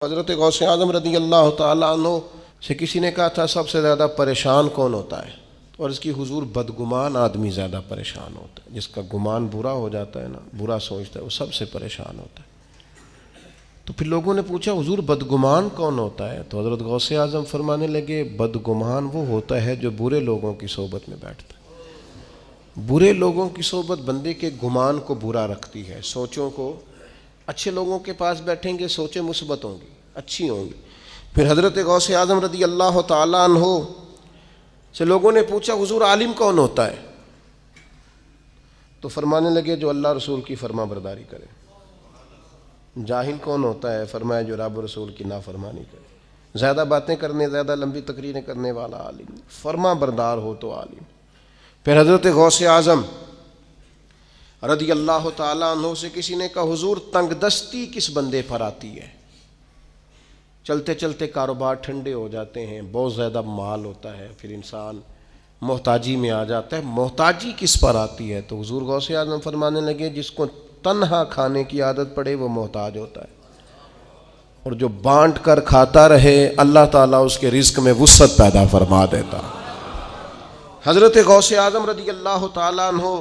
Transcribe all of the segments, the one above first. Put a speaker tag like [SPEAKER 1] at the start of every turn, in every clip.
[SPEAKER 1] حضرت غوث اعظم رضی اللہ تعالیٰ عنہ سے کسی نے کہا تھا سب سے زیادہ پریشان کون ہوتا ہے؟ اور اس کی حضور بدگمان آدمی زیادہ پریشان ہوتا ہے، جس کا گمان برا ہو جاتا ہے نا، برا سوچتا ہے، وہ سب سے پریشان ہوتا ہے۔ تو پھر لوگوں نے پوچھا حضور بدگمان کون ہوتا ہے؟ تو حضرت غوث اعظم فرمانے لگے بدگمان وہ ہوتا ہے جو برے لوگوں کی صحبت میں بیٹھتا ہے۔ برے لوگوں کی صحبت بندے کے گمان کو برا رکھتی ہے، سوچوں کو۔ اچھے لوگوں کے پاس بیٹھیں گے سوچیں مثبت ہوں گی، اچھی ہوں گی۔ پھر حضرت غوث اعظم رضی اللہ تعالیٰ عنہ سے لوگوں نے پوچھا حضور عالم کون ہوتا ہے؟ تو فرمانے لگے جو اللہ رسول کی فرما برداری کرے۔ جاہل کون ہوتا ہے؟ فرمایا جو رب رسول کی نافرمانی کرے۔ زیادہ باتیں کرنے، زیادہ لمبی تقریریں کرنے والا عالم، فرما بردار ہو تو عالم۔ پھر حضرت غوث اعظم رضی اللہ تعالیٰ عنہ سے کسی نے کہا حضور تنگ دستی کس بندے پر آتی ہے؟ چلتے چلتے کاروبار ٹھنڈے ہو جاتے ہیں، بہت زیادہ مال ہوتا ہے، پھر انسان محتاجی میں آ جاتا ہے، محتاجی کس پر آتی ہے؟ تو حضور غوث اعظم فرمانے لگے جس کو تنہا کھانے کی عادت پڑے وہ محتاج ہوتا ہے، اور جو بانٹ کر کھاتا رہے اللہ تعالیٰ اس کے رزق میں وسعت پیدا فرما دیتا۔ حضرت غوث اعظم رضی اللہ تعالیٰ عنہ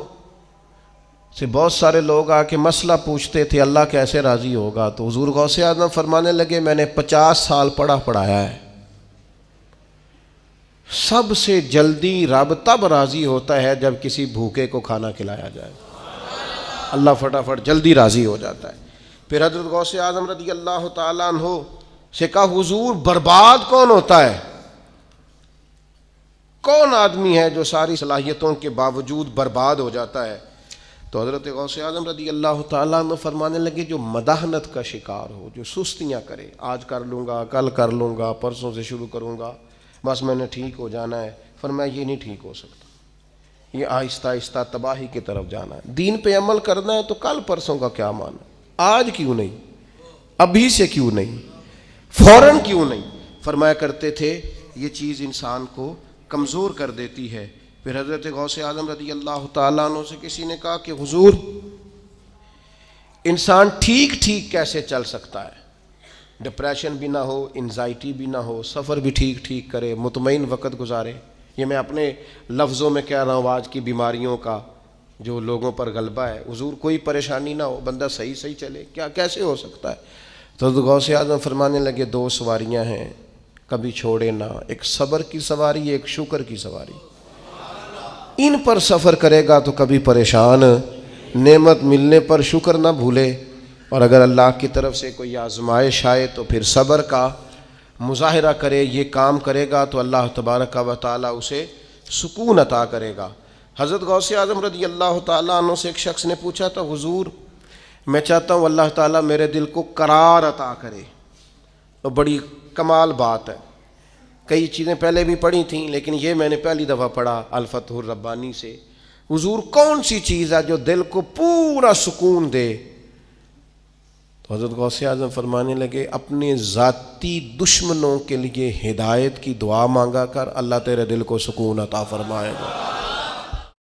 [SPEAKER 1] سے بہت سارے لوگ آ کے مسئلہ پوچھتے تھے اللہ کیسے راضی ہوگا؟ تو حضور غوث اعظم فرمانے لگے میں نے 50 سال پڑھایا ہے، سب سے جلدی رب تب راضی ہوتا ہے جب کسی بھوکے کو کھانا کھلایا جائے، اللہ فٹافٹ جلدی راضی ہو جاتا ہے۔ پھر حضرت غوث اعظم رضی اللہ تعالیٰ عنہ سے کہا حضور برباد کون ہوتا ہے؟ کون آدمی ہے جو ساری صلاحیتوں کے باوجود برباد ہو جاتا ہے؟ تو حضرت غوث اعظم رضی اللہ تعالیٰ عنہ فرمانے لگے جو مداحنت کا شکار ہو، جو سستیاں کرے، آج کر لوں گا، کل کر لوں گا، پرسوں سے شروع کروں گا، بس میں نے ٹھیک ہو جانا ہے۔ فرمایا یہ نہیں ٹھیک ہو سکتا، یہ آہستہ آہستہ تباہی کی طرف جانا ہے۔ دین پہ عمل کرنا ہے تو کل پرسوں کا کیا مانا، آج کیوں نہیں، ابھی سے کیوں نہیں، فوراً کیوں نہیں؟ فرمایا کرتے تھے یہ چیز انسان کو کمزور کر دیتی ہے۔ پھر حضرت غوث اعظم رضی اللہ تعالیٰ عنہ سے کسی نے کہا کہ حضور انسان ٹھیک ٹھیک کیسے چل سکتا ہے، ڈپریشن بھی نہ ہو، انزائٹی بھی نہ ہو، سفر بھی ٹھیک ٹھیک کرے، مطمئن وقت گزارے؟ یہ میں اپنے لفظوں میں کہہ رہا ہوں آج کی بیماریوں کا جو لوگوں پر غلبہ ہے۔ حضور کوئی پریشانی نہ ہو، بندہ صحیح چلے، کیا کیسے ہو سکتا ہے؟ تو غوث اعظم فرمانے لگے دو سواریاں ہیں کبھی چھوڑے نہ، ایک صبر کی سواری، ایک شکر کی سواری۔ ان پر سفر کرے گا تو کبھی پریشان، نعمت ملنے پر شکر نہ بھولے، اور اگر اللہ کی طرف سے کوئی آزمائش آئے تو پھر صبر کا مظاہرہ کرے، یہ کام کرے گا تو اللہ تبارک و تعالیٰ اسے سکون عطا کرے گا۔ حضرت غوث اعظم رضی اللہ تعالیٰ عنہ سے ایک شخص نے پوچھا تھا حضور میں چاہتا ہوں اللہ تعالیٰ میرے دل کو قرار عطا کرے۔ تو بڑی کمال بات ہے، کئی چیزیں پہلے بھی پڑھی تھیں لیکن یہ میں نے پہلی دفعہ پڑھا الفتح الربانی سے۔ حضور کون سی چیز ہے جو دل کو پورا سکون دے؟ تو حضرت غوث اعظم فرمانے لگے اپنے ذاتی دشمنوں کے لیے ہدایت کی دعا مانگا کر، اللہ تیرے دل کو سکون عطا فرمائے گا۔